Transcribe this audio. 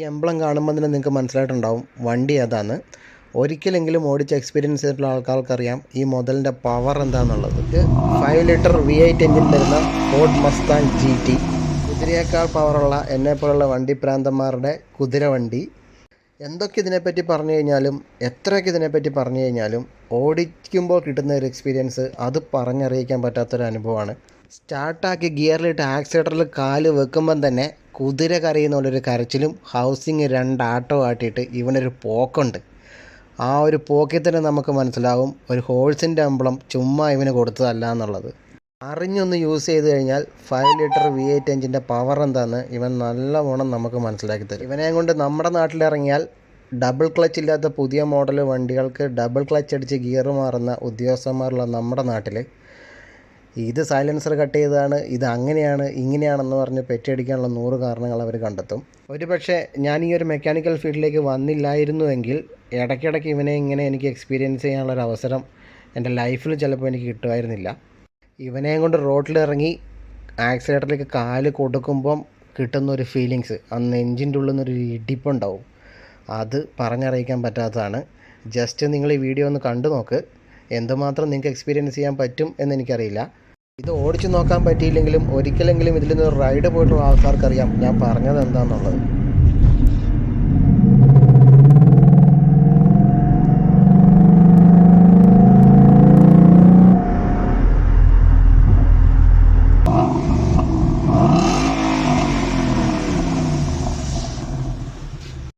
ഈ എംബ്ലം കാണുമ്പോൾ തന്നെ നിങ്ങൾക്ക് മനസ്സിലായിട്ടുണ്ടാവും വണ്ടി ഏതാന്ന്. ഒരിക്കലെങ്കിലും ഓടിച്ച് എക്സ്പീരിയൻസ് ചെയ്തിട്ടുള്ള ആൾക്കാർക്കറിയാം ഈ മുതലിൻ്റെ പവർ എന്താണെന്നുള്ളത്. ഇത് 5 ലിറ്റർ V8 എഞ്ചിൻ വരുന്ന ഫോർഡ് മസ്താങ് GT, കുതിരയേക്കാൾ പവറുള്ള എന്നെപ്പോലുള്ള വണ്ടി പ്രാന്തന്മാരുടെ കുതിര വണ്ടി. എന്തൊക്കെ ഇതിനെപ്പറ്റി പറഞ്ഞു കഴിഞ്ഞാലും എത്രയൊക്കെ ഇതിനെപ്പറ്റി പറഞ്ഞു കഴിഞ്ഞാലും ഓടിക്കുമ്പോൾ കിട്ടുന്ന ഒരു എക്സ്പീരിയൻസ് അത് പറഞ്ഞറിയിക്കാൻ പറ്റാത്തൊരു അനുഭവമാണ്. സ്റ്റാർട്ടാക്കി ഗിയറിലിട്ട് ആക്സിലേറ്ററിൽ കാല് വെക്കുമ്പം തന്നെ കുതിര കരയുന്ന പോലൊരു കരച്ചിലും ഹൗസിങ് 2 ആട്ടോ ആട്ടിയിട്ട് ഇവനൊരു പോക്കുണ്ട്. ആ ഒരു പോക്കിൽ തന്നെ നമുക്ക് മനസ്സിലാവും ഒരു ഹോഴ്സിൻ്റെ എംബ്ലം ചുമ്മാ ഇവന് കൊടുത്തതല്ല എന്നുള്ളത്. അറിഞ്ഞൊന്ന് യൂസ് ചെയ്ത് കഴിഞ്ഞാൽ 5 ലിറ്റർ V8 എഞ്ചിൻ്റെ പവർ എന്താണെന്ന് ഇവൻ നല്ലവണ്ണം നമുക്ക് മനസ്സിലാക്കി തരും. ഇവനെ കൊണ്ട് നമ്മുടെ നാട്ടിലിറങ്ങിയാൽ ഡബിൾ ക്ലച്ച് ഇല്ലാത്ത പുതിയ മോഡൽ വണ്ടികൾക്ക് ഡബിൾ ക്ലച്ച് അടിച്ച് ഗിയർ മാറുന്ന ഉദ്യോഗസ്ഥന്മാരുള്ള നമ്മുടെ നാട്ടിൽ ഇത് സൈലൻസർ കട്ട് ചെയ്തതാണ്, ഇത് അങ്ങനെയാണ് ഇങ്ങനെയാണെന്ന് പറഞ്ഞ് പെറ്റടിക്കാനുള്ള 100 കാരണങ്ങൾ അവർ കണ്ടെത്തും. ഒരു പക്ഷേ ഞാൻ ഈ ഒരു മെക്കാനിക്കൽ ഫീൽഡിലേക്ക് വന്നില്ലായിരുന്നുവെങ്കിൽ ഇടയ്ക്കിടയ്ക്ക് ഇവനെ ഇങ്ങനെ എനിക്ക് എക്സ്പീരിയൻസ് ചെയ്യാനുള്ളൊരു അവസരം എൻ്റെ ലൈഫിൽ ചിലപ്പോൾ എനിക്ക് കിട്ടുമായിരുന്നില്ല. ഇവനെയും കൊണ്ട് റോഡിലിറങ്ങി ആക്സിലേറ്ററിലേക്ക് കാല് കൊടുക്കുമ്പം കിട്ടുന്നൊരു ഫീലിങ്സ്, ആ നെഞ്ചിൻ്റെ ഉള്ളിൽ നിന്നൊരു ഇടിപ്പുണ്ടാവും. അത് പറഞ്ഞറിയിക്കാൻ പറ്റാത്തതാണ്. ജസ്റ്റ് നിങ്ങൾ ഈ വീഡിയോ ഒന്ന് കണ്ടു നോക്ക്, എന്തുമാത്രം നിങ്ങൾക്ക് എക്സ്പീരിയൻസ് ചെയ്യാൻ പറ്റും എന്നെനിക്കറിയില്ല. ഇത് ഓടിച്ചു നോക്കാൻ പറ്റിയില്ലെങ്കിലും ഒരിക്കലെങ്കിലും ഇതിൽ നിന്ന് റൈഡ് പോയിട്ടുള്ള ആൾക്കാർക്കറിയാം ഞാൻ പറഞ്ഞത് എന്താണെന്നുള്ളത്.